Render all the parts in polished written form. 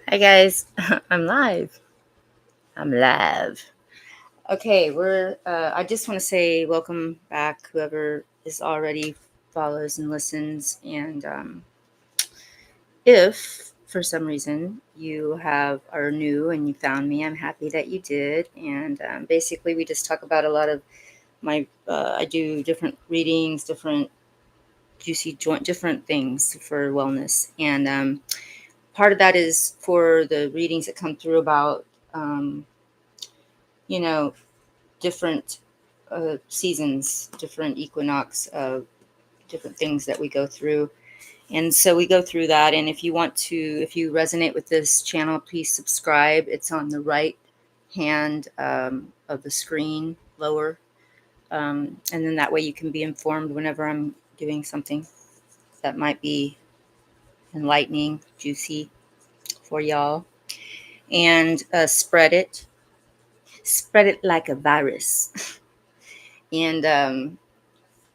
Hi guys, I'm live. I'm live. Okay, I just want to say welcome back, whoever is already follows and listens. And if for some reason you are new and you found me, I'm happy that you did. And basically, we just talk about a lot of my. I do different readings, different juicy joint, different things for wellness, and part of that is for the readings that come through about. Um, you know different seasons, different equinox, different things that we go through. And so we go through that. And if you resonate with this channel, please subscribe. It's on the right hand of the screen, lower. And then that way you can be informed whenever I'm doing something that might be enlightening, juicy for y'all. And spread it like a virus. And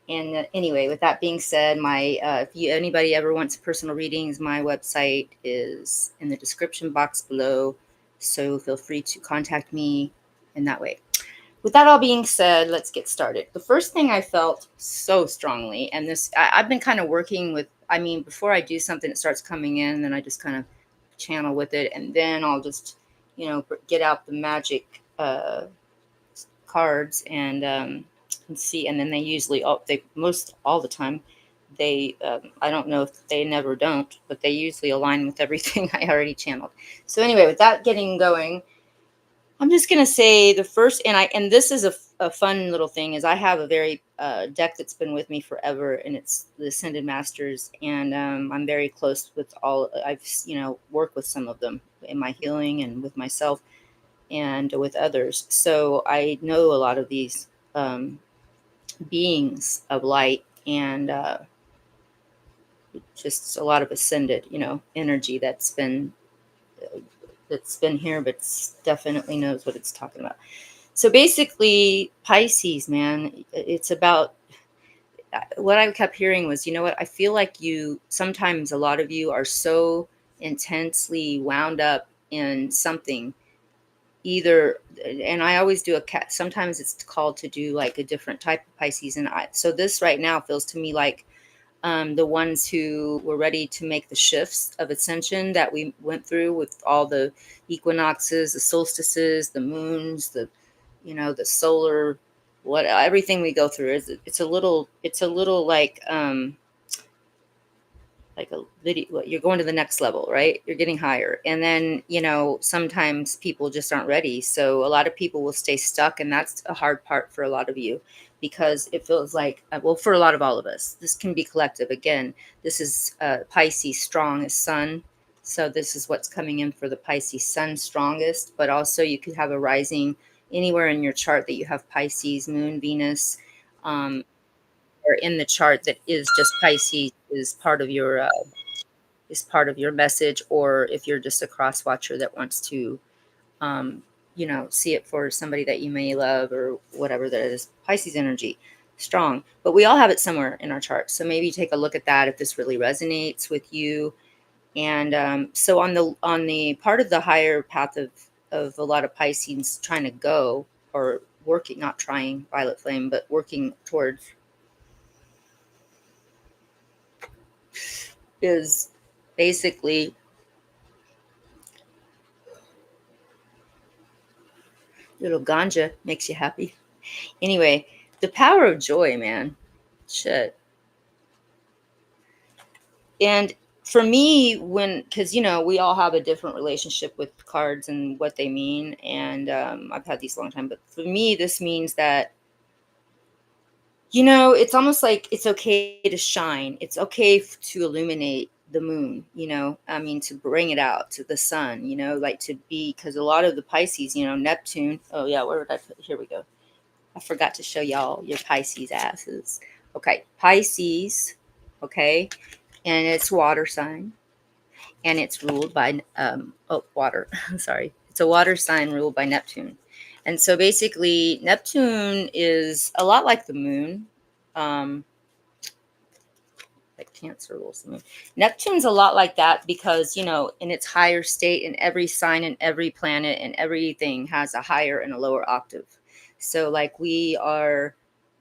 anyway, with that being said, if anybody ever wants personal readings, my website is in the description box below. So feel free to contact me in that way. With that all being said, let's get started. The first thing I felt so strongly, and I've been kind of working with. I mean, before I do something, it starts coming in, then I just kind of channel with it, and then I'll just, get out the magic cards and see. And then they usually they most all the time they I don't know if they never don't, but they usually align with everything I already channeled. So anyway, with that getting going, I'm just gonna say the first, and this is a fun little thing, is I have a very deck that's been with me forever, and it's the Ascended Masters, and I'm very close with all. I've worked with some of them in my healing and with myself and with others. So I know a lot of these um, beings of light, and just a lot of ascended, energy that's been here, but definitely knows what it's talking about. So basically, Pisces, man, it's about what I kept hearing was, you know what? I feel like sometimes a lot of you are so intensely wound up in something either, and I always do a cat. Sometimes it's called to do like a different type of Pisces, so this right now feels to me like the ones who were ready to make the shifts of ascension that we went through with all the equinoxes, the solstices, the moons, the solar, what everything we go through is it's a little like a video. You're going to the next level, right? You're getting higher, and then sometimes people just aren't ready, so a lot of people will stay stuck, and that's a hard part for a lot of you, because it feels like, well, for a lot of all of us, this can be collective. Again, this is Pisces strong as sun, so this is what's coming in for the Pisces sun strongest. But also you could have a rising anywhere in your chart that you have Pisces moon, Venus, um, or in the chart that is just Pisces is part of your message, or if you're just a cross watcher that wants to see it for somebody that you may love or whatever, that is Pisces energy strong. But we all have it somewhere in our chart, so maybe take a look at that if this really resonates with you. And so on the part of the higher path of a lot of Pisces trying to go, or working, not trying, violet flame, but working towards, is basically little ganja makes you happy. Anyway, the power of joy, man. Shit. And for me, because we all have a different relationship with cards and what they mean, and I've had these a long time, but for me, this means that it's almost like it's okay to shine. It's okay to illuminate the moon, I mean, to bring it out to the sun, like to be, because a lot of the Pisces, Neptune. Oh, yeah, where did I put? Here we go. I forgot to show y'all your Pisces asses. Okay, Pisces, okay, and it's water sign, and it's ruled by, water, sorry. It's a water sign ruled by Neptune. And so basically, Neptune is a lot like the moon. Um, like Cancer rules the moon. Neptune's a lot like that because, you know, in its higher state, in every sign and every planet and everything has a higher and a lower octave. So, like, we are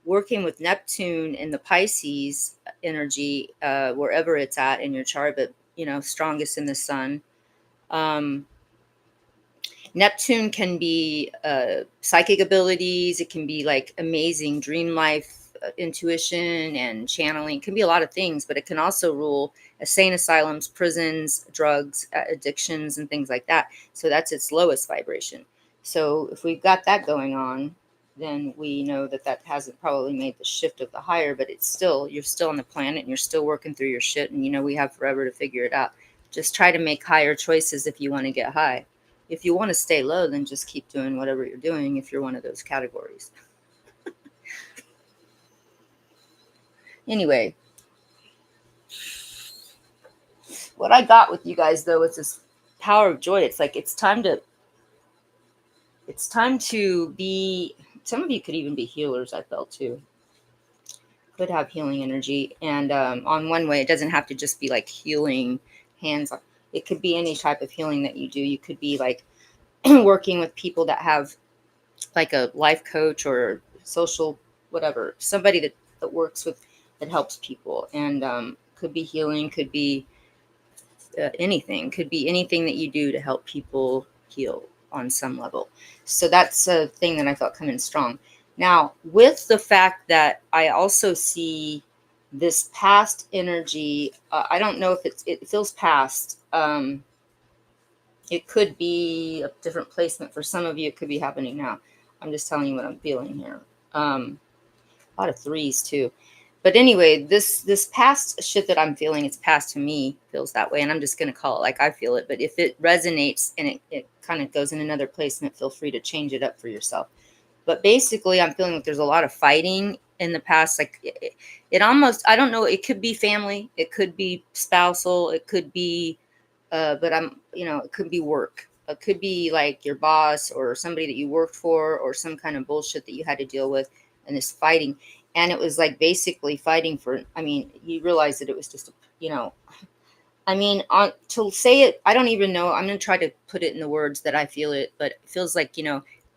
working with Neptune in the Pisces energy, wherever it's at in your chart, but, you know, strongest in the sun. Um, Neptune can be psychic abilities. It can be like amazing dream life, intuition, and channeling. It can be a lot of things, but it can also rule insane asylums, prisons, drugs, addictions, and things like that. So that's its lowest vibration. So if we've got that going on, then we know that that hasn't probably made the shift of the higher, but it's still, you're still on the planet and you're still working through your shit. And, you know, we have forever to figure it out. Just try to make higher choices if you want to get high. If you want to stay low, then just keep doing whatever you're doing if you're one of those categories. Anyway, what I got with you guys though is this power of joy. It's like it's time to be, some of you could even be healers, I felt too. Could have healing energy. And on one way, it doesn't have to just be like healing hands. It could be any type of healing that you do. You could be like working with people that have like a life coach or social whatever, somebody that works with, that helps people. And could be healing, could be anything, could be anything that you do to help people heal on some level. So that's a thing that I felt coming strong. Now, with the fact that I also see this past energy, I don't know if it feels past. It could be a different placement for some of you. It could be happening now. I'm just telling you what I'm feeling here. A lot of threes too. But anyway, this past shit that I'm feeling, it's past to me, feels that way. And I'm just going to call it like I feel it. But if it resonates and it kind of goes in another placement, feel free to change it up for yourself. But basically, I'm feeling like there's a lot of fighting in the past. Like it almost, I don't know, it could be family, it could be spousal, it could be, but it could be work. It could be like your boss or somebody that you worked for or some kind of bullshit that you had to deal with and this fighting. And it was like basically fighting for, I mean, you realize that it was just, to say it, I don't even know. I'm going to try to put it in the words that I feel it, but it feels like,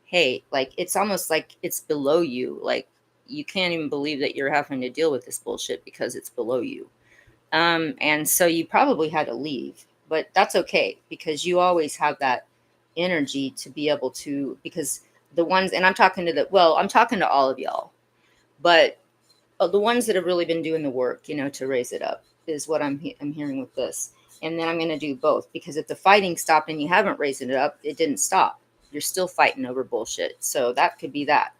hey, like it's almost like it's below you. Like you can't even believe that you're having to deal with this bullshit because it's below you. And so you probably had to leave, but that's okay because you always have that energy to be able to, because the ones, and I'm talking to all of y'all, but the ones that have really been doing the work, to raise it up is what I'm hearing with this. And then I'm going to do both, because if the fighting stopped and you haven't raised it up, it didn't stop. You're still fighting over bullshit. So that could be that.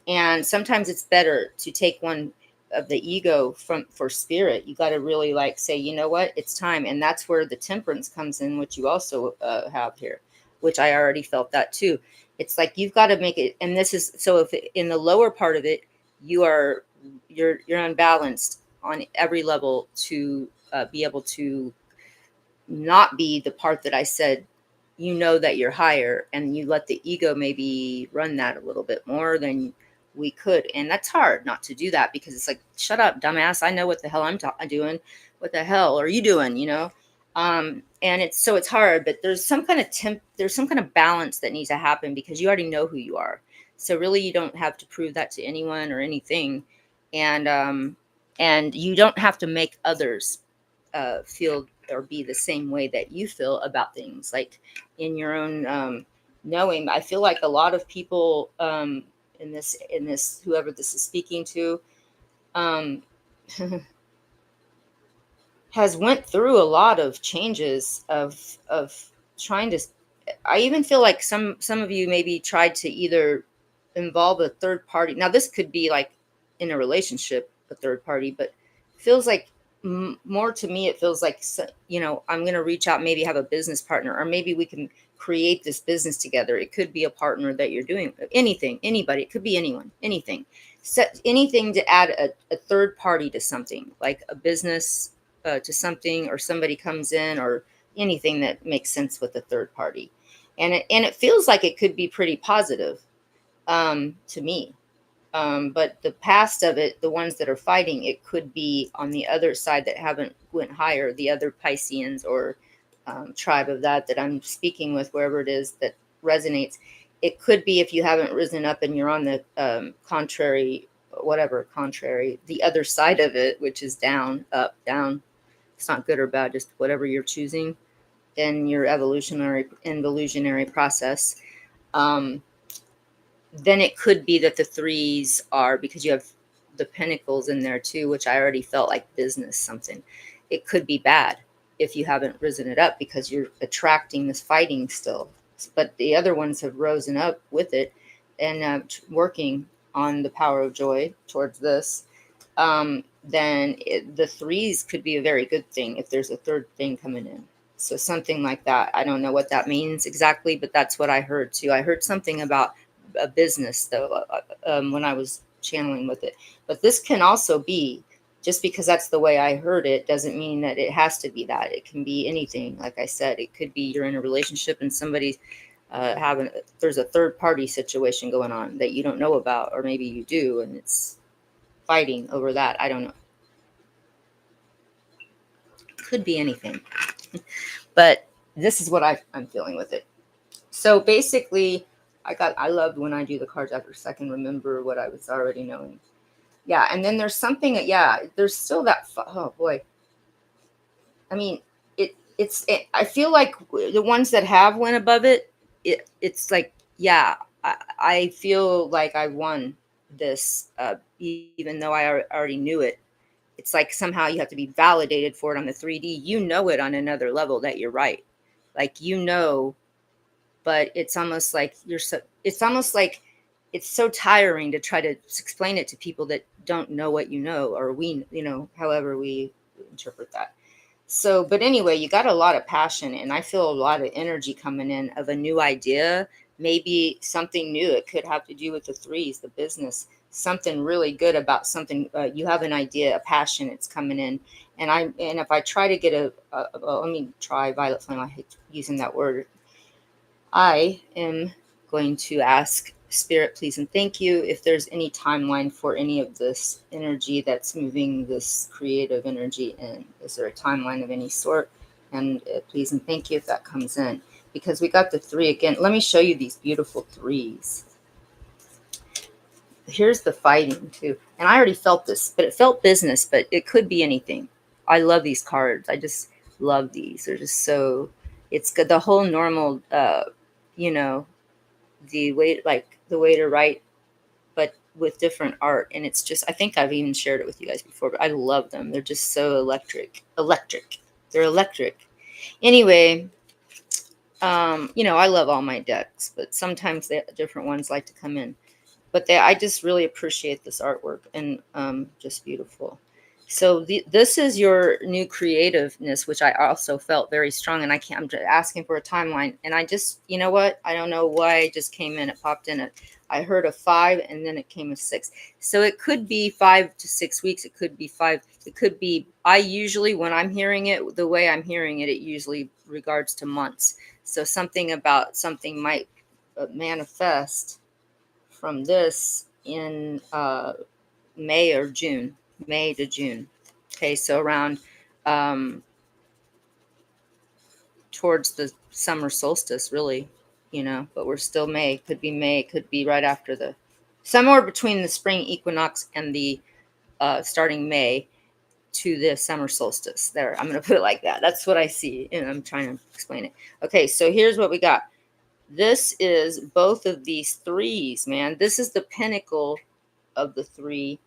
And sometimes it's better to take one of the ego for spirit. You got to really like say, you know what, it's time. And that's where the temperance comes in, which you also have here, which I already felt that too. It's like you've got to make it. And this is so if in the lower part of it, you're unbalanced on every level to be able to not be the part that I said, that you're higher, and you let the ego maybe run that a little bit more than we could. And that's hard not to do that, because it's like, shut up, dumbass. I know what the hell I'm doing. What the hell are you doing? And it's hard, but there's some kind of balance that needs to happen, because you already know who you are. So really you don't have to prove that to anyone or anything. And you don't have to make others feel or be the same way that you feel about things, like in your own knowing. I feel like a lot of people in this whoever this is speaking to um, has went through a lot of changes of trying to. I even feel like some of you maybe tried to either involve a third party. Now this could be like in a relationship, a third party, but feels like more to me, it feels like, I'm going to reach out, maybe have a business partner, or maybe we can create this business together. It could be a partner that you're doing, anything, anybody, it could be anyone, anything, anything to add a third party to something, like a business to something, or somebody comes in, or anything that makes sense with a third party. And it feels like it could be pretty positive to me. But the past of it, the ones that are fighting, it could be on the other side that haven't went higher, the other Pisceans or tribe of that I'm speaking with, wherever it is that resonates. It could be if you haven't risen up and you're on the contrary, whatever contrary, the other side of it, which is down, up, down. It's not good or bad, just whatever you're choosing in your evolutionary process. Um, then it could be that the threes are, because you have the pentacles in there too, which I already felt like business something. It could be bad if you haven't risen it up because you're attracting this fighting still. But the other ones have risen up with it and working on the power of joy towards this. The threes could be a very good thing if there's a third thing coming in. So something like that. I don't know what that means exactly, but that's what I heard too. I heard something about a business though when I was channeling with it. But this can also be, just because that's the way I heard it doesn't mean that it has to be that. It can be anything. Like I said, it could be you're in a relationship and somebody's there's a third party situation going on that you don't know about, or maybe you do, and it's fighting over that. I don't know. Could be anything. But this is what I'm feeling with it. So basically, I loved when I do the cards after so I can remember what I was already knowing. Yeah, and then there's something that, yeah, there's still that. Oh boy, I mean, I feel like the ones that have went above it, it's like, yeah, I feel like I won this, even though I already knew it. It's like somehow you have to be validated for it on the 3D. You know it on another level that you're right. Like, but it's almost like it's almost like it's so tiring to try to explain it to people that don't know what you know, or however we interpret that. So, but anyway, you got a lot of passion, and I feel a lot of energy coming in of a new idea, maybe something new. It could have to do with the threes, the business, something really good about something. You have an idea, a passion. It's coming in, and if I try to get let me try violet flame. I hate using that word. I am going to ask Spirit, please, and thank you, if there's any timeline for any of this energy that's moving this creative energy in. Is there a timeline of any sort? And please and thank you if that comes in. Because we got the three again. Let me show you these beautiful threes. Here's the fighting too. And I already felt this, but it felt business, but it could be anything. I love these cards. I just love these. They're just so, it's good. The whole normal, you know, the way to write, but with different art. And it's just, I think I've even shared it with you guys before, but I love them. They're just so electric. They're electric. Anyway, I love all my decks, but sometimes the different ones like to come in. But I just really appreciate this artwork, and just beautiful. So this is your new creativeness, which I also felt very strong. And I'm just asking for a timeline. And I just, you know what? I don't know why it just came in. It popped in. I heard a 5, and then it came a 6. So it could be 5 to 6 weeks. It could be 5. It could be. I usually, when I'm hearing it, the way I'm hearing it, it usually regards to months. So something about something might manifest from this in May or June, May to June. Okay, so around towards the summer solstice, really, but we're still May. Could be right after somewhere between the spring equinox and the starting May to the summer solstice. There, I'm going to put it like that. That's what I see, and I'm trying to explain it. Okay, so here's what we got. This is both of these threes, man. This is the pinnacle of the 3.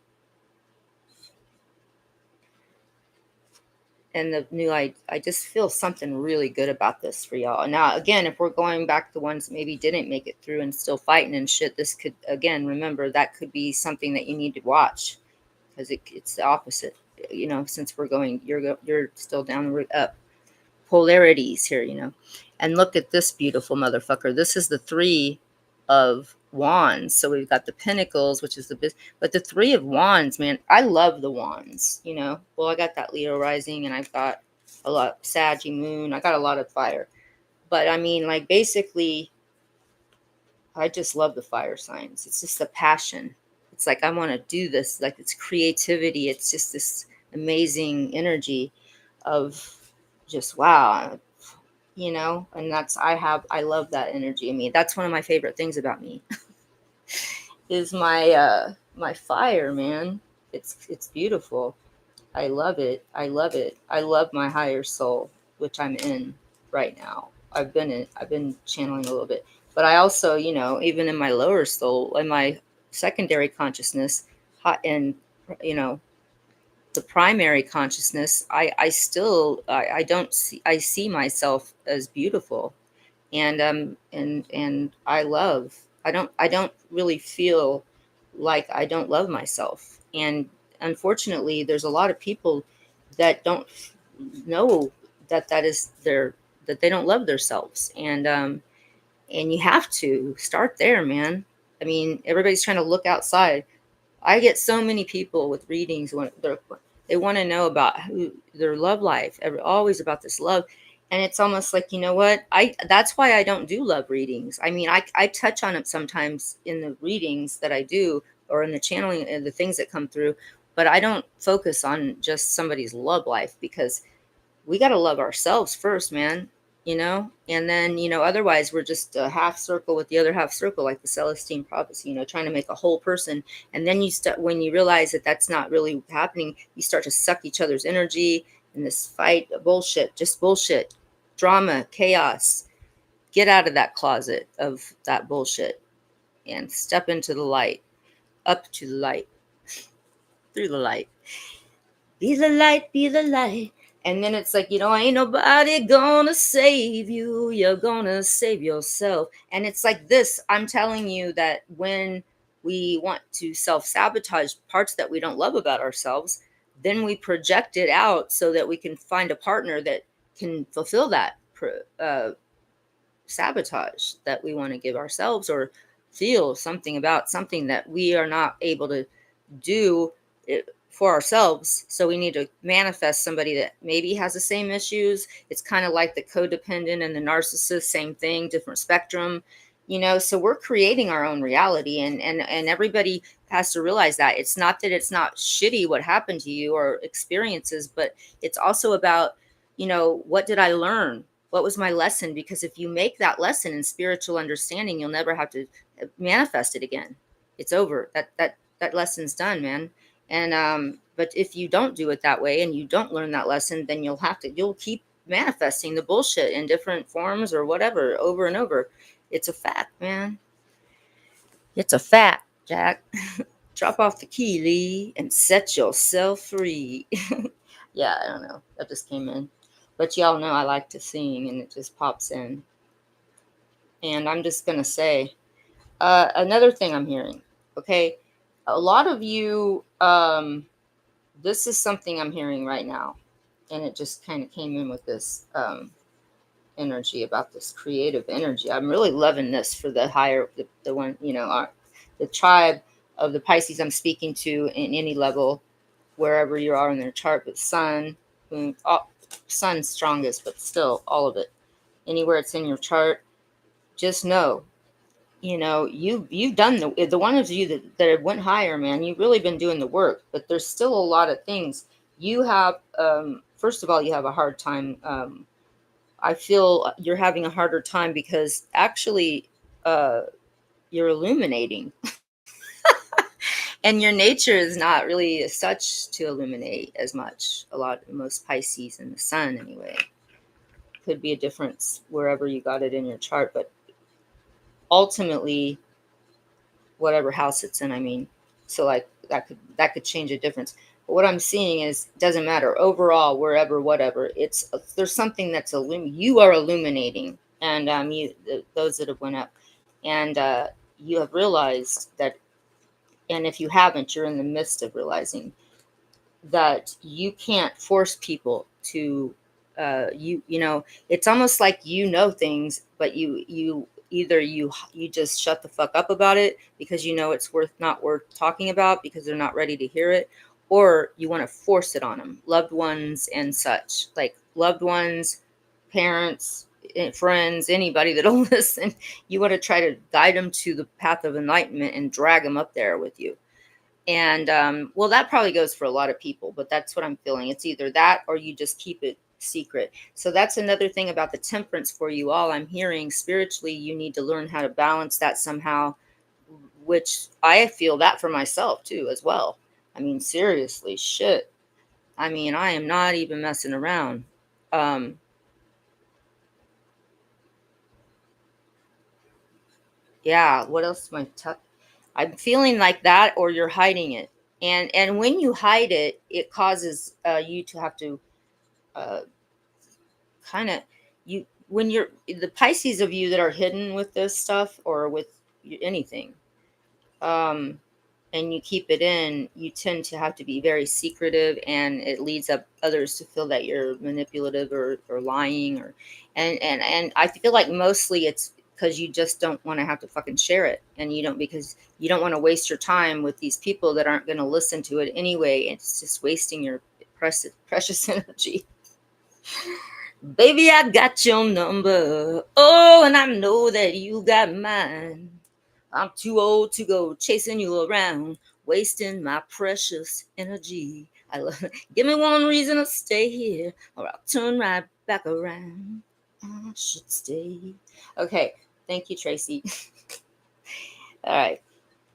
And the new, I just feel something really good about this for y'all. Now, again, if we're going back to ones that maybe didn't make it through and still fighting and shit, this could, again, remember, that could be something that you need to watch, because it's the opposite. Since you're still down the route up. Polarities here. And look at this beautiful motherfucker. This is the 3 of wands. So we've got the pentacles, which is but the 3 of wands, man, I love the wands. Well, I got that Leo rising, and I've got a lot Saggy moon. I got a lot of fire, but I mean, like, basically, I just love the fire signs. It's just a passion. It's like I want to do this. Like it's creativity. It's just this amazing energy of just wow, and I love that energy in me. That's one of my favorite things about me is my fire, man. It's beautiful. I love it. I love it. I love my higher soul, which I'm in right now. I've been channeling a little bit. But I also, even in my lower soul, in my secondary consciousness, and you know, the primary consciousness, I don't see I see myself as beautiful, and I don't really feel like I don't love myself. And unfortunately, there's a lot of people that don't know that is their that they don't love themselves. And you have to start there, man. I mean, everybody's trying to look outside. I get so many people with readings when they want to know about their love life, always about this love, and it's almost like, you know what? I That's why I don't do love readings. I mean, I touch on it sometimes in the readings that I do, or in the channeling and the things that come through, but I don't focus on just somebody's love life, because we got to love ourselves first, man. And then, otherwise we're just a half circle with the other half circle, like the Celestine prophecy, trying to make a whole person. And then when you realize that that's not really happening, you start to suck each other's energy in this fight, bullshit, just bullshit, drama, chaos. Get out of that closet of that bullshit and step into the light, up to the light, through the light. Be the light, be the light. And then it's like, ain't nobody gonna save you. You're gonna save yourself. And it's like this. I'm telling you that when we want to self sabotage parts that we don't love about ourselves, then we project it out so that we can find a partner that can fulfill that sabotage that we want to give ourselves, or feel something about something that we are not able to do it for ourselves. So we need to manifest somebody that maybe has the same issues. It's kind of like the codependent and the narcissist, same thing, different spectrum. So we're creating our own reality, and everybody has to realize that it's not shitty what happened to you or experiences, but it's also about, what did I learn? What was my lesson? Because if you make that lesson in spiritual understanding, you'll never have to manifest it again. It's over. That lesson's done, man. And but if you don't do it that way and you don't learn that lesson, then you'll keep manifesting the bullshit in different forms or whatever over and over. It's a fact, man. It's a fact, Jack. Drop off the key, Lee, and set yourself free. Yeah, I don't know. That just came in. But y'all know I like to sing, and it just pops in. And I'm just going to say another thing I'm hearing. Okay. A lot of you, this is something I'm hearing right now. And it just kind of came in with this energy, about this creative energy. I'm really loving this for the one, the tribe of the Pisces I'm speaking to in any level, wherever you are in their chart, but sun, moon, sun's strongest, but still all of it. Anywhere it's in your chart, just know, you've done the one of you that went higher, man. You've really been doing the work, but there's still a lot of things you have. First of all, you have a hard time. I feel you're having a harder time because actually, you're illuminating. And your nature is not really as such to illuminate as much. Most Pisces in the sun, anyway. Could be a difference wherever you got it in your chart, but ultimately, whatever house it's in, I mean, so like that could change a difference. But what I'm seeing is, doesn't matter overall, wherever, whatever. There's something that's you are illuminating, and those that have went up, and you have realized that. And if you haven't, you're in the midst of realizing that you can't force people to it's almost like things, but you either you just shut the fuck up about it because it's not worth talking about because they're not ready to hear it, or you want to force it on them, loved ones and such, like loved ones, parents, friends, anybody that'll listen. You want to try to guide them to the path of enlightenment and drag them up there with you. And well, that probably goes for a lot of people, but that's what I'm feeling. It's either that or you just keep it secret. So that's another thing about the temperance for you all. I'm hearing spiritually, you need to learn how to balance that somehow, which I feel that for myself too, as well. I mean, seriously, shit. I mean, I am not even messing around. Um, yeah, what else am I I'm feeling like that, or you're hiding it. And when you hide it, it causes you to have to uh, kind of you when you're the Pisces of you that are hidden with this stuff or with anything, um, and you keep it in, you tend to have to be very secretive, and it leads up others to feel that you're manipulative or lying, or and I feel like mostly it's because you just don't want to have to fucking share it, and you don't because you don't want to waste your time with these people that aren't going to listen to it anyway. It's just wasting your precious energy. Baby, I got your number. Oh, and I know that you got mine. I'm too old to go chasing you around, wasting my precious energy. Give me one reason to stay here, or I'll turn right back around. I should stay. Okay, thank you, Tracy. All right.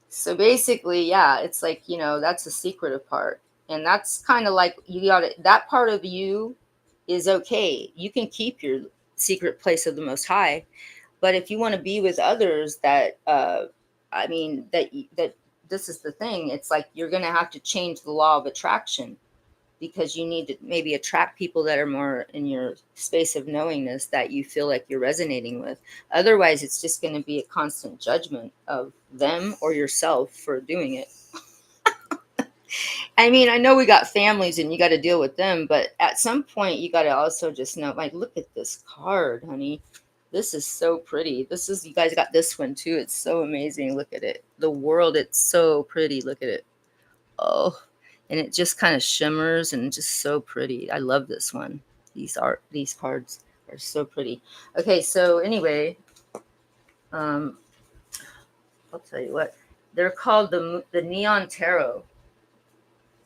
So basically, yeah, it's like, that's the secretive part. And that's kind of like you got it. That part of you is okay. You can keep your secret place of the Most High. But if you want to be with others I mean, that this is the thing. It's like you're going to have to change the law of attraction, because you need to maybe attract people that are more in your space of knowingness that you feel like you're resonating with. Otherwise, it's just going to be a constant judgment of them or yourself for doing it. I mean, I know we got families and you got to deal with them, but at some point, you got to also just know, like, look at this card, honey. This is so pretty. You guys got this one too. It's so amazing. Look at it. The world, it's so pretty. Look at it. Oh, and it just kind of shimmers and just so pretty. I love this one. These cards are so pretty. Okay, so anyway, um, I'll tell you what. They're called the Neon Tarot.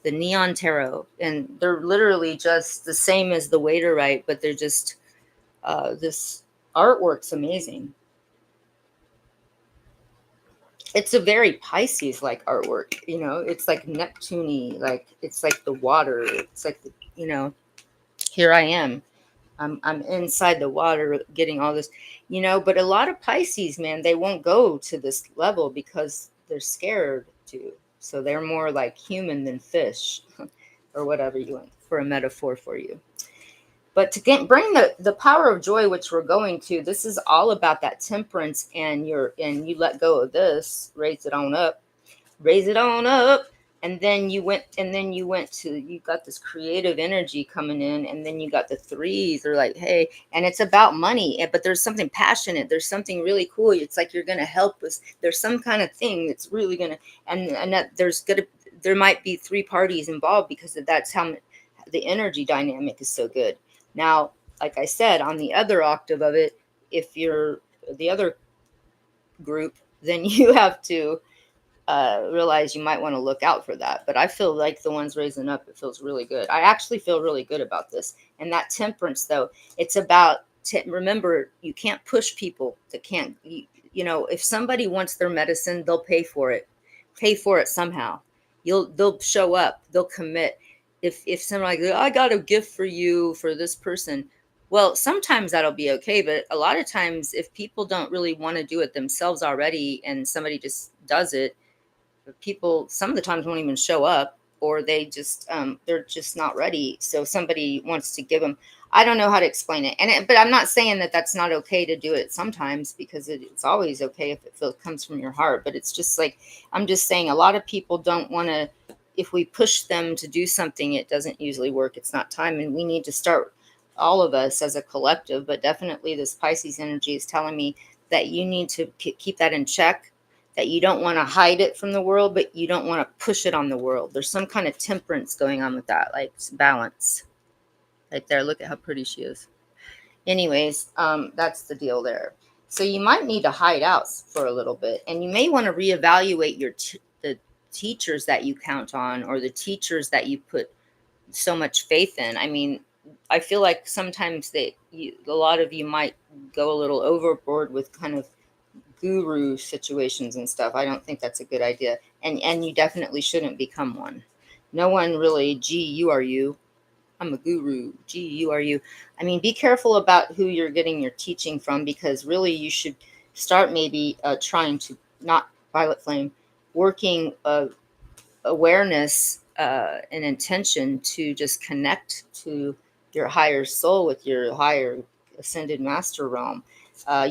The Neon Tarot, and they're literally just the same as the Waiterite, but they're just this artwork's amazing. It's a very Pisces like artwork, it's like Neptune, like it's like the water. It's like here I am. I'm inside the water getting all this, but a lot of Pisces, man, they won't go to this level because they're scared to. So they're more like human than fish, or whatever you want for a metaphor for you. But to bring the power of joy, which we're going to, this is all about that temperance, and you let go of this, raise it on up. And then you went to, you got this creative energy coming in, and then you got the threes. They're like, hey, and it's about money, but there's something passionate, there's something really cool. It's like you're going to help us, there's some kind of thing that's really going to, and that there might be three parties involved, because that's how the energy dynamic is so good. Now, like I said, on the other octave of it, if you're the other group, then you have to realize you might want to look out for that. But I feel like the ones raising up, it feels really good. I actually feel really good about this. And that temperance, though, it's about, remember, you can't push people that can't, if somebody wants their medicine, they'll pay for it somehow. They'll show up, they'll commit. If somebody like, I got a gift for you for this person, well, sometimes that'll be okay, but a lot of times, if people don't really want to do it themselves already, and somebody just does it, people some of the times won't even show up, or they're just not ready, so somebody wants to give them. I don't know how to explain it, but I'm not saying that that's not okay to do it sometimes, because it's always okay if comes from your heart. But it's just like, I'm just saying, a lot of people don't want to. If we push them to do something, it doesn't usually work. It's not time, and we need to start, all of us as a collective. But definitely this Pisces energy is telling me that you need to keep that in check, that you don't want to hide it from the world, but you don't want to push it on the world. There's some kind of temperance going on with that, like balance. Right there, look at how pretty she is. Anyways, that's the deal there. So you might need to hide out for a little bit, and you may want to reevaluate teachers that you count on, or the teachers that you put so much faith in. I mean, I feel like sometimes a lot of you might go a little overboard with kind of guru situations and stuff. I don't think that's a good idea. And you definitely shouldn't become one. No one really, gee, you are you. I'm a guru. Gee, you are you. I mean, be careful about who you're getting your teaching from, because really you should start maybe trying to, not Violet Flame, working awareness and intention to just connect to your higher soul with your higher ascended master realm.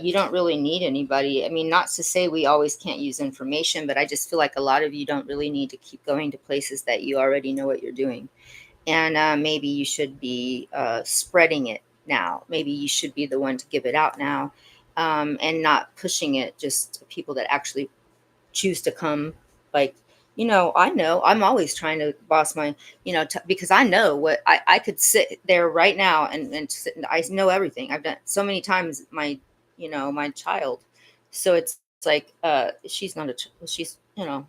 You don't really need anybody. I mean, not to say we always can't use information, but I just feel like a lot of you don't really need to keep going to places that you already know what you're doing. And maybe you should be spreading it now. Maybe you should be the one to give it out now, and not pushing it just to people that actually choose to come. Like, I know I'm always trying to boss my, because I know what I could sit there right now and sit, and I know everything. I've done it so many times, my child. So it's like, she's not she's, an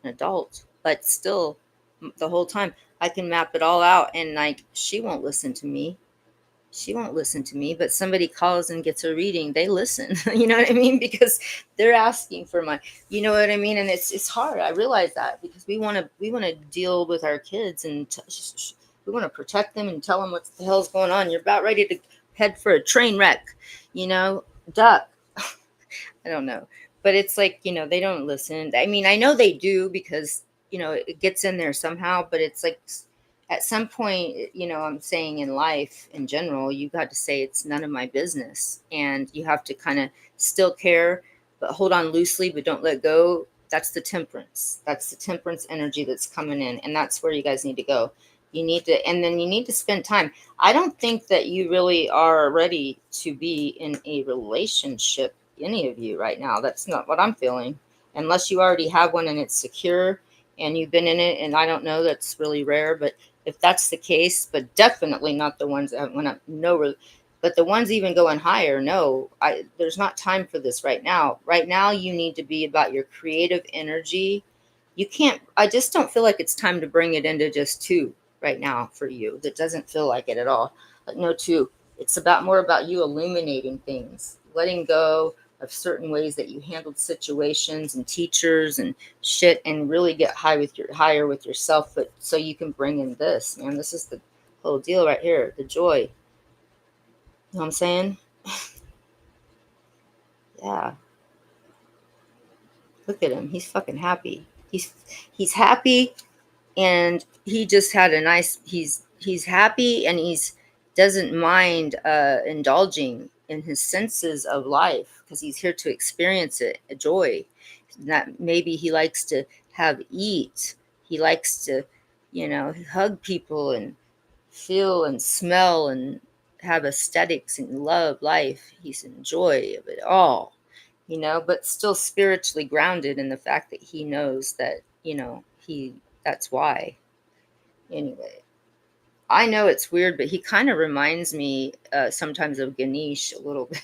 adult, but still, the whole time I can map it all out, and like, she won't listen to me. She won't listen to me, but somebody calls and gets a reading, they listen. You know what I mean? Because they're asking for my, you know what I mean? And it's hard. I realize that, because we want to deal with our kids, and we want to protect them and tell them what the hell's going on. You're about ready to head for a train wreck, duck. I don't know. But it's like, they don't listen. I mean, I know they do, because, it gets in there somehow, but it's like, at some point, I'm saying in life in general, you got to say it's none of my business. And you have to kind of still care, but hold on loosely, but don't let go. That's the temperance. That's the temperance energy that's coming in. And that's where you guys need to go. You need to, and then you need to spend time. I don't think that you really are ready to be in a relationship, any of you right now. That's not what I'm feeling. Unless you already have one and it's secure and you've been in it. And I don't know, that's really rare. But if that's the case, but definitely not the ones that went up, no, but the ones even going higher, no, there's not time for this right now. Right now, you need to be about your creative energy. You can't, I just don't feel like it's time to bring it into just two right now for you. That doesn't feel like it at all. But no, two. It's more about you illuminating things, letting go of certain ways that you handled situations and teachers and shit, and really get higher with yourself, but so you can bring in this, man. This is the whole deal right here, the joy. You know what I'm saying? Yeah. Look at him. He's fucking happy. He's happy, and he just had a nice, he's happy, and he's doesn't mind indulging in his senses of life, because he's here to experience it, a joy that maybe he likes to eat. He likes to, hug people and feel and smell and have aesthetics and love life. He's in joy of it all, but still spiritually grounded in the fact that he knows that, that's why. Anyway, I know it's weird, but he kind of reminds me sometimes of Ganesh a little bit.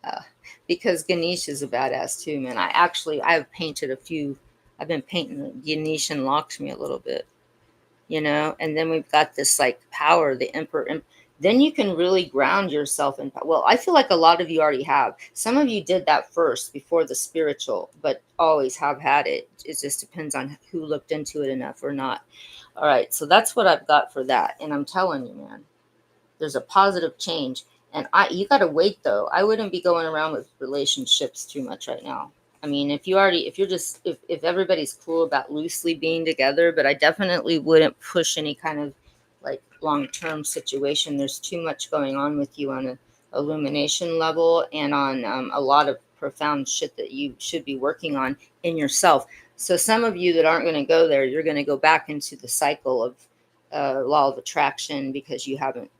uh, because Ganesh is a badass too, man. I've painted a few. I've been painting Ganesh and Lakshmi a little bit, and then we've got this like power, the emperor. Then you can really ground yourself in. Well, I feel like a lot of you already have. Some of you did that first before the spiritual, but always have had it. It just depends on who looked into it enough or not. All right, so that's what I've got for that, and I'm telling you, man, there's a positive change. And you got to wait though. I wouldn't be going around with relationships too much right now. I mean, if if everybody's cool about loosely being together, but I definitely wouldn't push any kind of like long-term situation. There's too much going on with you on a illumination level, and on a lot of profound shit that you should be working on in yourself. So some of you that aren't going to go there, you're going to go back into the cycle of law of attraction, because you haven't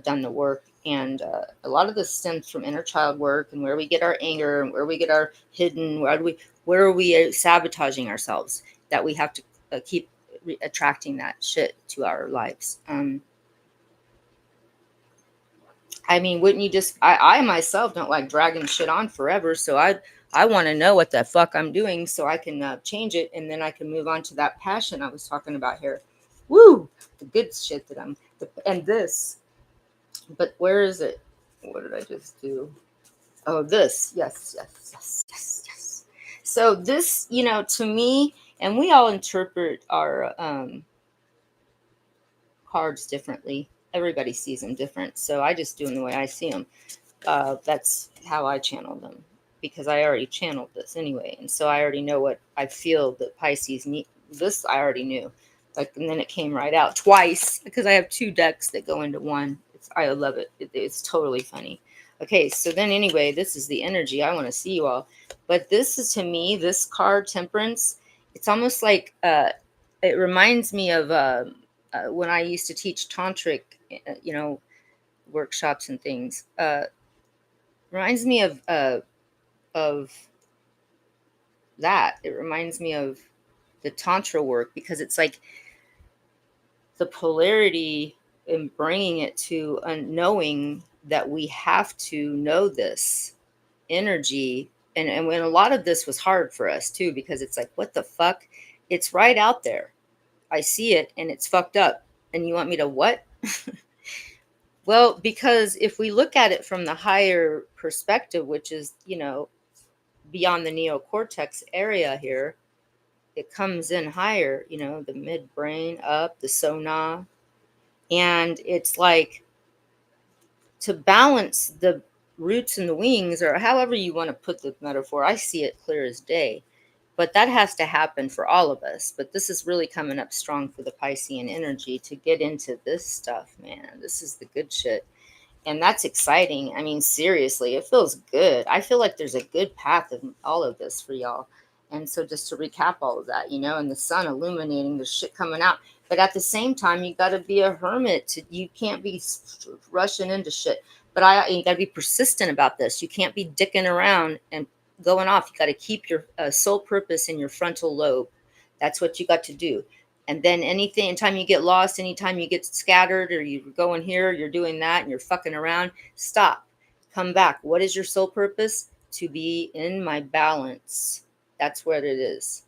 done the work. And a lot of this stems from inner child work, and where we get our anger, and where we get our hidden, where are we sabotaging ourselves, that we have to keep attracting that shit to our lives. I mean, wouldn't you just, I myself don't like dragging shit on forever. So I want to know what the fuck I'm doing so I can change it, and then I can move on to that passion I was talking about here. Woo! The good shit that and this. But where is it? What did I just do? Oh, this. Yes, yes, yes, yes, yes. So this, to me, and we all interpret our cards differently. Everybody sees them different. So I just do them the way I see them. That's how I channel them, because I already channeled this anyway, and so I already know what I feel that Pisces need. This I already knew, and then it came right out twice because I have two decks that go into one. I love it. It's totally funny. Okay, so then anyway, this is the energy I want to see you all, but this is, to me, this card, Temperance. It's almost like it reminds me of when I used to teach tantric, workshops and things. Reminds me of that. It reminds me of the tantra work, because it's like the polarity and bringing it to knowing that we have to know this energy. And when a lot of this was hard for us too, because it's like, what the fuck? It's right out there. I see it and it's fucked up. And you want me to what? Well, because if we look at it from the higher perspective, which is, beyond the neocortex area here, it comes in higher, the midbrain up, the sona. And it's like, to balance the roots and the wings, or however you want to put the metaphor, I see it clear as day. But that has to happen for all of us. But this is really coming up strong for the Piscean energy to get into this stuff, man. This is the good shit. And that's exciting. I mean, seriously, it feels good. I feel like there's a good path in all of this for y'all. And so, just to recap all of that, and the sun illuminating, the shit coming out. But at the same time, you got to be a hermit. You can't be rushing into shit. But you got to be persistent about this. You can't be dicking around and going off. You got to keep your sole purpose in your frontal lobe. That's what you got to do. And then anytime you get lost, anytime you get scattered, or you're going here, you're doing that, and you're fucking around, stop, come back. What is your sole purpose? To be in my balance. That's what it is.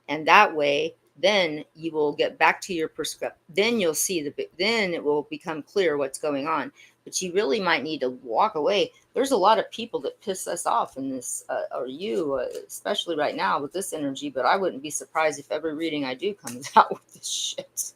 And that way, then you will get back to your prescript. Then you'll see then it will become clear what's going on. But you really might need to walk away. There's a lot of people that piss us off in this, or you, especially right now with this energy. But I wouldn't be surprised if every reading I do comes out with this shit.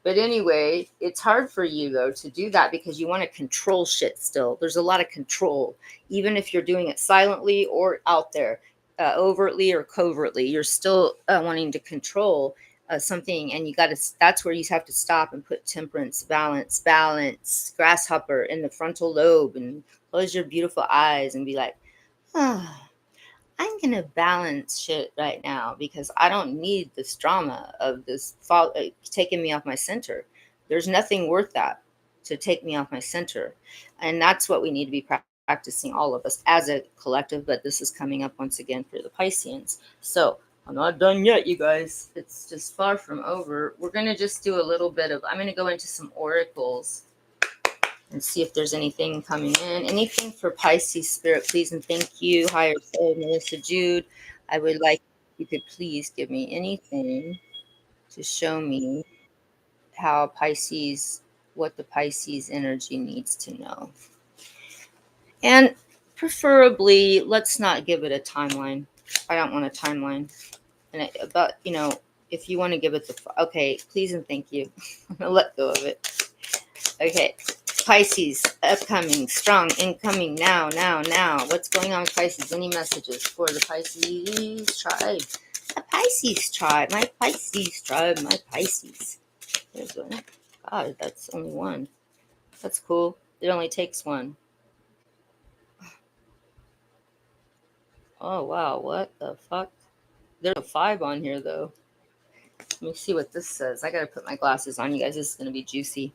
But anyway, it's hard for you, though, to do that because you want to control shit still. There's a lot of control, even if you're doing it silently or out there, overtly or covertly. You're still wanting to control something, and that's where you have to stop and put temperance, balance, grasshopper in the frontal lobe, and close your beautiful eyes and be like, ah. I'm going to balance shit right now because I don't need this drama of this taking me off my center. There's nothing worth that to take me off my center. And that's what we need to be practicing, all of us as a collective. But this is coming up once again for the Pisceans. So I'm not done yet, you guys. It's just far from over. We're going to just do a little bit I'm going to go into some oracles and see if there's anything coming in. Anything for Pisces spirit, please and thank you. Higher soul, Melissa Jude. I would like you could please give me anything to show me what the Pisces energy needs to know. And preferably, let's not give it a timeline. I don't want a timeline. If you want to give it okay, please and thank you. I'm going to let go of it. Okay. Pisces, upcoming, strong, incoming, now. What's going on with Pisces? Any messages for the Pisces tribe? The Pisces tribe, my Pisces tribe, my Pisces. There's one. God, that's only one. That's cool. It only takes one. Oh, wow. What the fuck? There's a 5 on here, though. Let me see what this says. I gotta put my glasses on, you guys. This is gonna be juicy.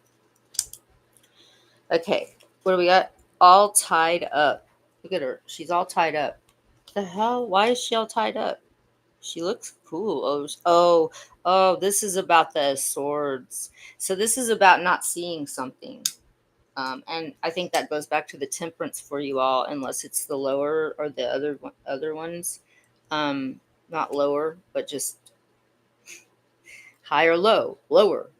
Okay, what do we got? All tied up. Look at her. She's all tied up. What the hell? Why is she all tied up? She looks cool. Oh, this is about the swords. So this is about not seeing something. And I think that goes back to the temperance for you all, unless it's the lower or the other ones. Um, Not lower, but just high or low, lower.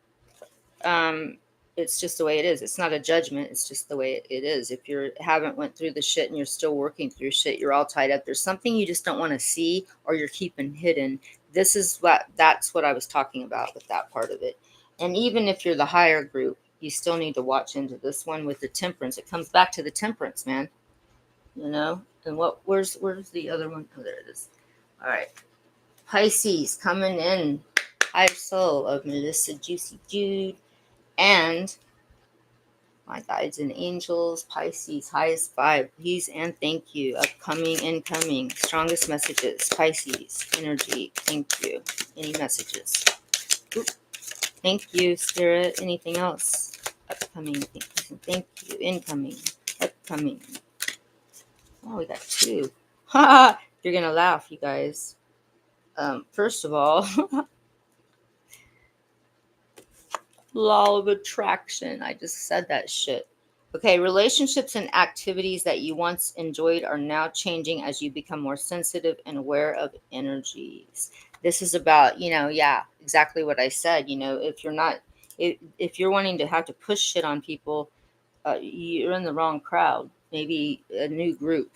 Um, it's just the way it is. It's not a judgment. It's just the way it is. If you haven't went through the shit and you're still working through shit, you're all tied up. There's something you just don't want to see or you're keeping hidden. That's what I was talking about with that part of it. And even if you're the higher group, you still need to watch into this one with the temperance. It comes back to the temperance, man. You know? And where's the other one? Oh, there it is. All right. Pisces coming in. Higher soul of Melissa Juicy Jude. And my guides and angels, Pisces, highest vibe, please and thank you. Upcoming, incoming, strongest messages, Pisces, energy, thank you. Any messages? Oop. Thank you, Spirit. Anything else? Upcoming, thank you. Incoming, upcoming. Oh, we got two. Ha! You're going to laugh, you guys. First of all, law of attraction. I just said that shit. Okay, relationships and activities that you once enjoyed are now changing as you become more sensitive and aware of energies. This is about, yeah, exactly what I said. If you're not, if you're wanting to have to push shit on people, you're in the wrong crowd. Maybe a new group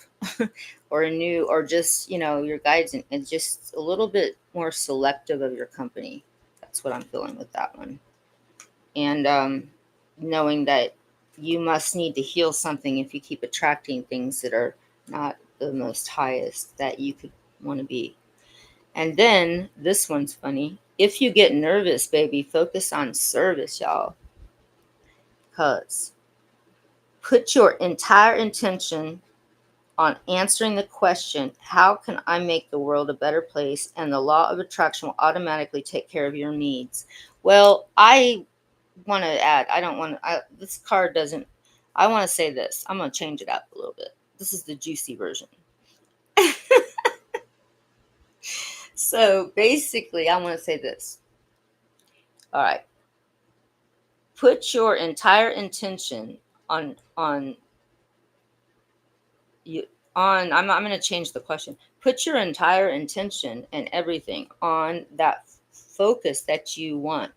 or just, your guides and just a little bit more selective of your company. That's what I'm feeling with that one. And knowing that you must need to heal something if you keep attracting things that are not the most highest that you could want to be. And then this one's funny. If you get nervous, baby, focus on service, y'all. Because put your entire intention on answering the question, how can I make the world a better place? And the law of attraction will automatically take care of your needs. Well, I want to add, I don't want to, this card doesn't, I want to say this. I'm going to change it up a little bit. This is the juicy version. So basically, I want to say this. All right. Put your entire intention on you I'm going to change the question. Put your entire intention and everything on that focus that you want.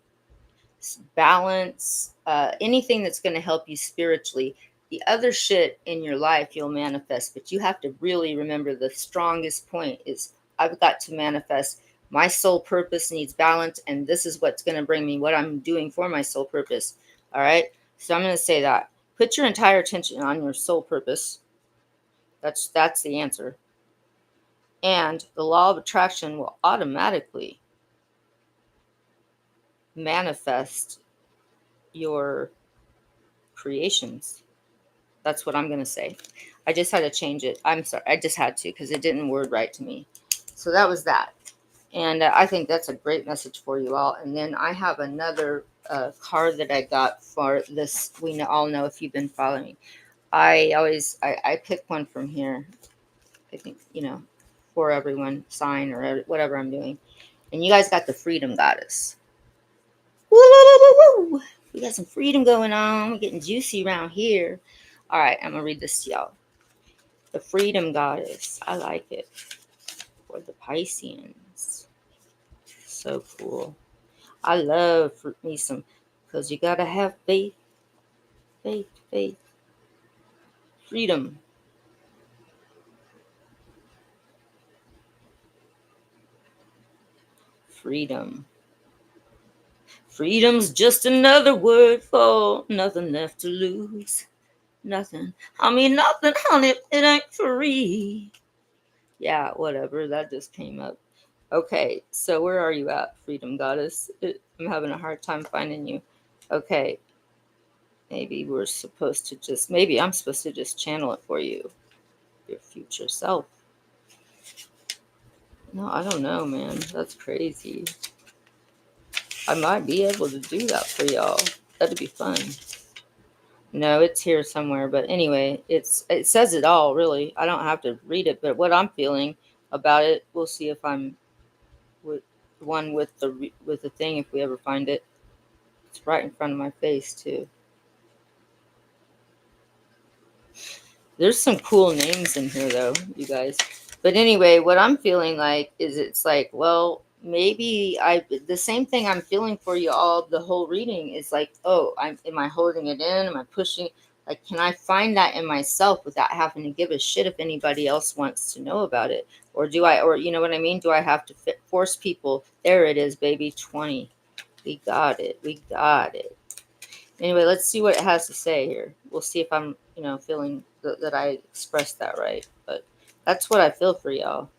Balance, anything that's going to help you spiritually. The other shit in your life you'll manifest, but you have to really remember the strongest point is I've got to manifest my soul purpose needs balance, and this is what's going to bring me what I'm doing for my soul purpose. All right. So I'm going to say that. Put your entire attention on your soul purpose. That's the answer. And the law of attraction will automatically manifest your creations. That's what I'm going to say. I just had to change it. I'm sorry. I just had to because it didn't word right to me. So that was that. And I think that's a great message for you all. And then I have another card that I got for this. We all know if you've been following me. I pick one from here. I think, for everyone, sign or whatever I'm doing. And you guys got the Freedom Goddess. Woo, woo, woo, woo, woo. We got some freedom going on. We're getting juicy around here. All right, I'm going to read this to y'all. The Freedom Goddess. I like it. For the Pisceans. So cool. I love me some, because you got to have faith. Faith, faith. Freedom. Freedom. Freedom's just another word for nothing left to lose. Nothing. I mean, nothing, honey. It ain't free. Yeah, whatever. That just came up. Okay, so where are you at, Freedom Goddess? I'm having a hard time finding you. Okay, maybe I'm supposed to just channel it for you, your future self. No, I don't know, man. That's crazy. I might be able to do that for y'all. That'd be fun. No, it's here somewhere. But anyway, it says it all, really. I don't have to read it, but what I'm feeling about it, we'll see if I'm with one with the thing if we ever find it. It's right in front of my face too. There's some cool names in here, though, you guys. But anyway, what I'm feeling like is it's like, well, maybe the same thing I'm feeling for you all, the whole reading is like, oh, am I holding it in? Am I pushing? Like, can I find that in myself without having to give a shit if anybody else wants to know about it? Or do I, or you know what I mean? Do I have to force people? There it is, baby, 20. We got it. We got it. Anyway, let's see what it has to say here. We'll see if I'm, feeling that I expressed that right. But that's what I feel for y'all.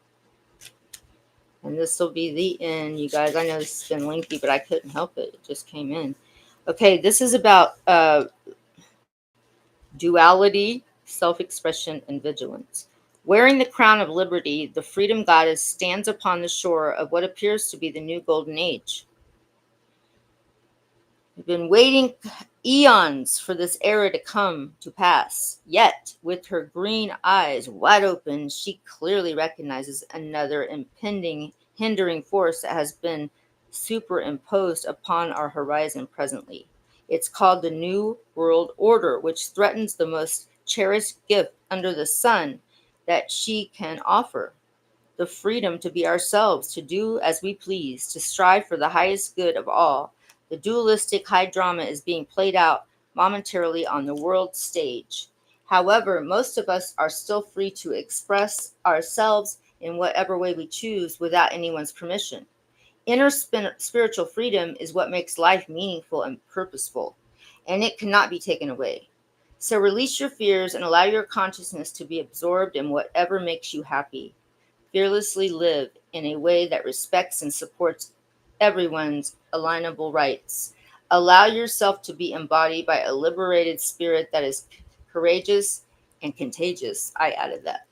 And this will be the end, you guys. I know this has been lengthy, but I couldn't help it. It just came in. Okay, this is about duality, self expression, and vigilance. Wearing the crown of liberty, the freedom goddess stands upon the shore of what appears to be the new golden age. We've been waiting eons for this era to come to pass. Yet, with her green eyes wide open, she clearly recognizes another impending, hindering force that has been superimposed upon our horizon presently. It's called the New World Order, which threatens the most cherished gift under the sun that she can offer: the freedom to be ourselves, to do as we please, to strive for the highest good of all. The dualistic high drama is being played out momentarily on the world stage. However, most of us are still free to express ourselves in whatever way we choose without anyone's permission. Inner spiritual freedom is what makes life meaningful and purposeful, and it cannot be taken away. So release your fears and allow your consciousness to be absorbed in whatever makes you happy. Fearlessly live in a way that respects and supports everyone's alienable rights. Allow yourself to be embodied by a liberated spirit that is courageous and contagious. I added that.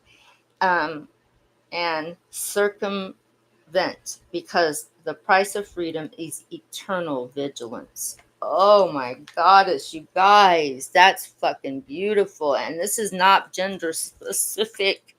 And circumvent, because the price of freedom is eternal vigilance. Oh my goddess, you guys, that's fucking beautiful. And this is not gender specific.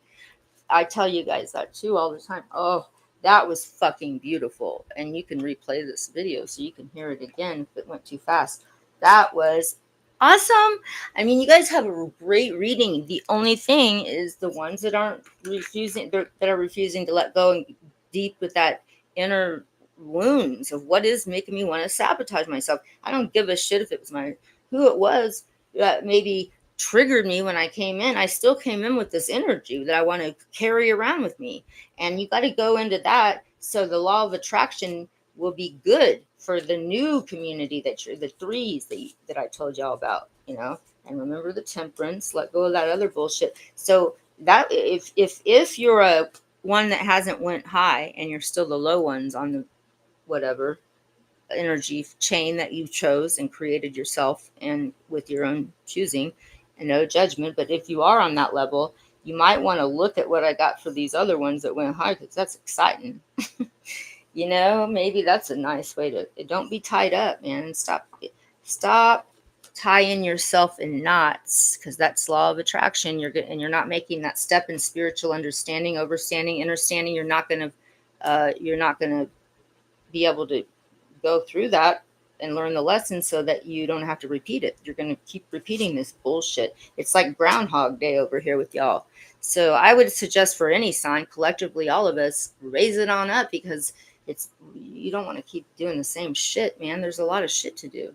I tell you guys that too all the time. Oh, that was fucking beautiful. And you can replay this video so you can hear it again if it went too fast. That was awesome. I mean, you guys have a great reading. The only thing is the ones that aren't refusing, that are refusing to let go and deep with that inner wounds of what is making me want to sabotage myself. I don't give a shit if it was who it was that maybe triggered me when I came in. I still came in with this energy that I want to carry around with me. And you got to go into that so the law of attraction will be good for the new community that you're, the threes that I told y'all about, and remember the temperance, let go of that other bullshit. So that if you're a one that hasn't went high and you're still the low ones on the whatever energy chain that you chose and created yourself and with your own choosing and no judgment. But if you are on that level, you might want to look at what I got for these other ones that went high, because that's exciting. Maybe that's a nice way to, don't be tied up, man. Stop tying yourself in knots, because that's law of attraction. You're good, and you're not making that step in spiritual understanding, overstanding, understanding. You're not gonna be able to go through that and learn the lesson so that you don't have to repeat it. You're going to keep repeating this bullshit. It's like Groundhog Day over here with y'all. So I would suggest for any sign, collectively, all of us raise it on up, because you don't want to keep doing the same shit, man. There's a lot of shit to do.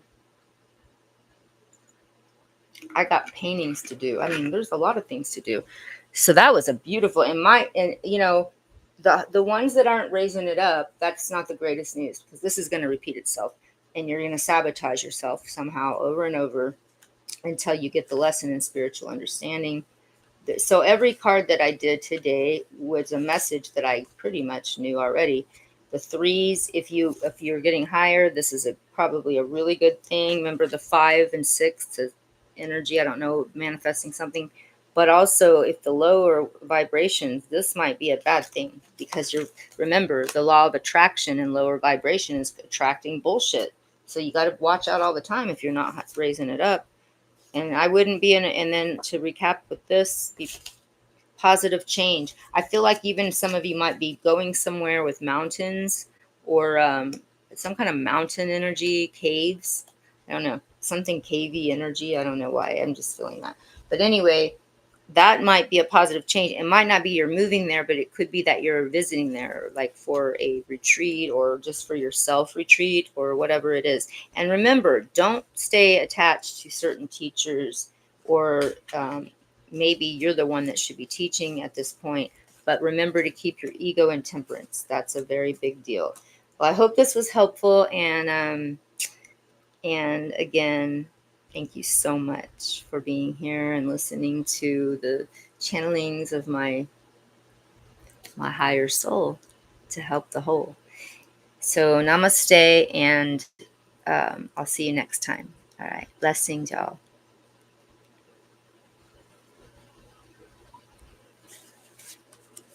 I got paintings to do. I mean, there's a lot of things to do. So that was a beautiful, the ones that aren't raising it up, that's not the greatest news, because this is going to repeat itself, and you're going to sabotage yourself somehow over and over until you get the lesson in spiritual understanding. So every card that I did today was a message that I pretty much knew already. The threes, if you're getting higher, this is probably a really good thing. Remember the 5 and 6 energy, I don't know, manifesting something. But also, if the lower vibrations, this might be a bad thing, because remember, the law of attraction and lower vibration is attracting bullshit. So you got to watch out all the time if you're not raising it up. And I wouldn't be in it. And then to recap with this, positive change. I feel like even some of you might be going somewhere with mountains, or some kind of mountain energy, caves. I don't know, something cavey energy. I don't know why. I'm just feeling that. But anyway, that might be a positive change. It might not be you're moving there, but it could be that you're visiting there, like for a retreat or just for your self retreat or whatever it is. And remember, don't stay attached to certain teachers, or maybe you're the one that should be teaching at this point. But remember to keep your ego in temperance. That's a very big deal. Well, I hope this was helpful. And again, thank you so much for being here and listening to the channelings of my higher soul to help the whole. So namaste, and I'll see you next time. All right. Blessings, y'all.